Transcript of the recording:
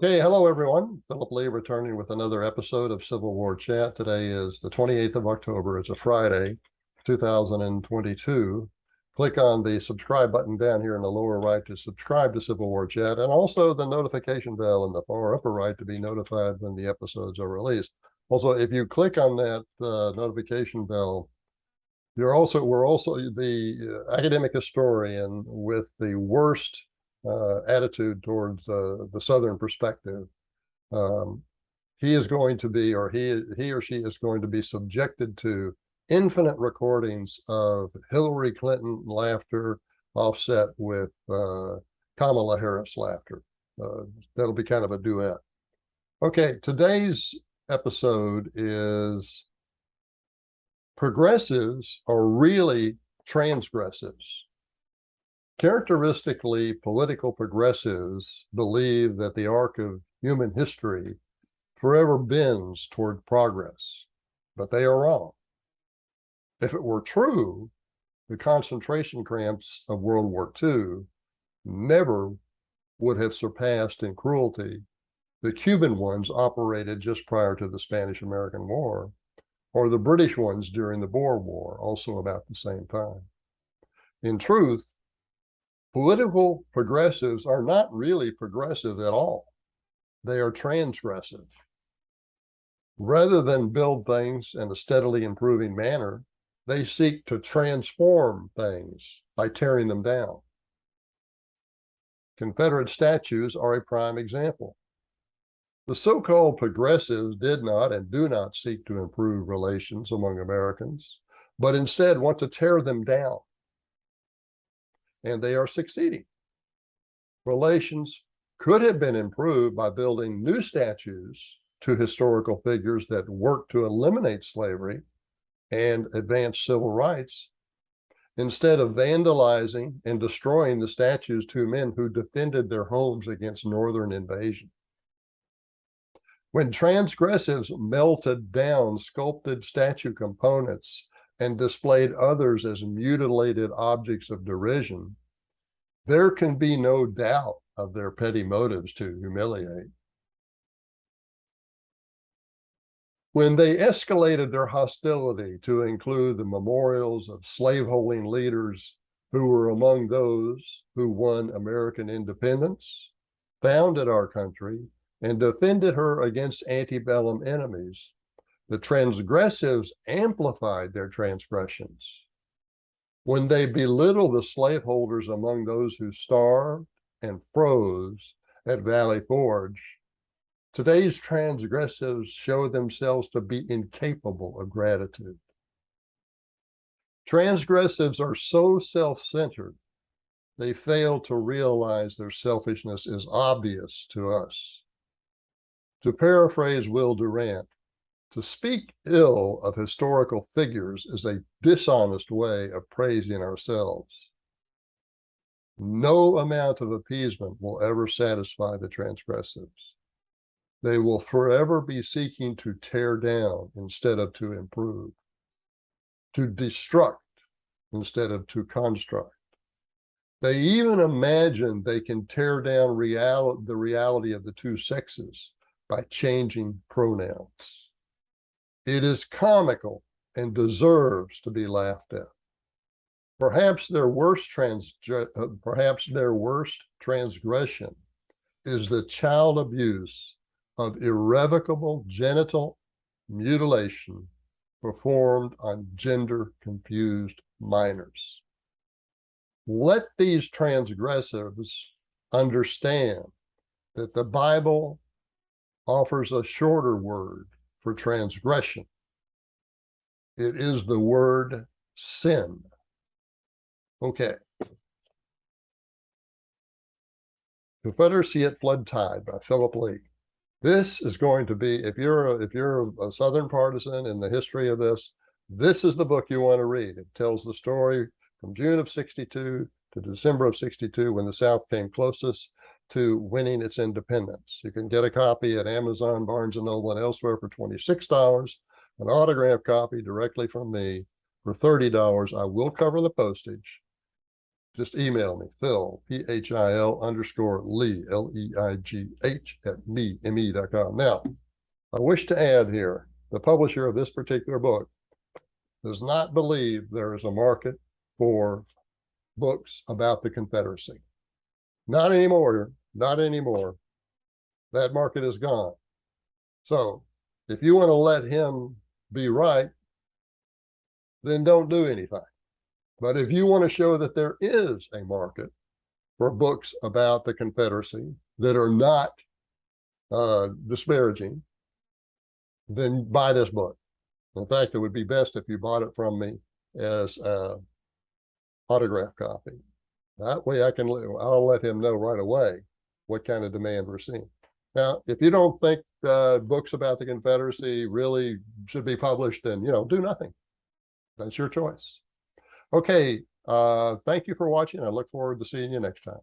Okay, hello everyone. Philip Lee returning with another episode of Civil War Chat. Today is the 28th of October. It's a Friday, 2022. Click on the subscribe button down here in the lower right to subscribe to Civil War Chat, and also the notification bell in the far upper right to be notified when the episodes are released. Also, if you click on that notification bell, we're also the academic historian with the worst attitude towards the Southern perspective. Um, he is going to be, or he or she is going to be subjected to infinite recordings of Hillary Clinton laughter offset with Kamala Harris laughter. That'll be kind of a duet. Okay, today's episode is progressives are really transgressives. Characteristically, political progressives believe that the arc of human history forever bends toward progress, but they are wrong. If it were true, the concentration camps of World War II never would have surpassed in cruelty the Cuban ones operated just prior to the Spanish-American War, or the British ones during the Boer War, also about the same time. In truth, political progressives are not really progressive at all. They are transgressive. Rather than build things in a steadily improving manner, they seek to transform things by tearing them down. Confederate statues are a prime example. The so-called progressives did not and do not seek to improve relations among Americans, but instead want to tear them down. And they are succeeding. Relations could have been improved by building new statues to historical figures that worked to eliminate slavery and advance civil rights, instead of vandalizing and destroying the statues to men who defended their homes against Northern invasion. When transgressives melted down sculpted statue components and displayed others as mutilated objects of derision, there can be no doubt of their petty motives to humiliate. When they escalated their hostility to include the memorials of slaveholding leaders who were among those who won American independence, founded our country, and defended her against antebellum enemies, the transgressives amplified their transgressions. When they belittled the slaveholders among those who starved and froze at Valley Forge, today's transgressives show themselves to be incapable of gratitude. Transgressives are so self-centered, they fail to realize their selfishness is obvious to us. To paraphrase Will Durant, to speak ill of historical figures is a dishonest way of praising ourselves. No amount of appeasement will ever satisfy the transgressives. They will forever be seeking to tear down instead of to improve, to destruct instead of to construct. They even imagine they can tear down the reality of the two sexes by changing pronouns. It is comical and deserves to be laughed at. Perhaps their worst transgression is the child abuse of irrevocable genital mutilation performed on gender-confused minors. Let these transgressives understand that the Bible offers a shorter word for transgression. It is the word sin. Okay. Confederacy at Flood Tide by Philip Lee. This is going to be, if you're a Southern partisan in the history of this is the book you want to read. It tells the story from June of 62 to December of 62, when the South came closest to winning its independence. You can get a copy at Amazon, Barnes & Noble, and elsewhere for $26, an autographed copy directly from me for $30. I will cover the postage. just email me, Phil, PHIL_Leigh, LEIGH @me.com. Now, I wish to add here, the publisher of this particular book does not believe there is a market for books about the Confederacy. Not anymore, not anymore. That market is gone. So if you want to let him be right, then don't do anything. But if you want to show that there is a market for books about the Confederacy that are not disparaging, then buy this book. In fact, it would be best if you bought it from me as an autograph copy. That way I'll let him know right away what kind of demand we're seeing. Now, if you don't think books about the Confederacy really should be published, then, do nothing. That's your choice. Okay, thank you for watching. I look forward to seeing you next time.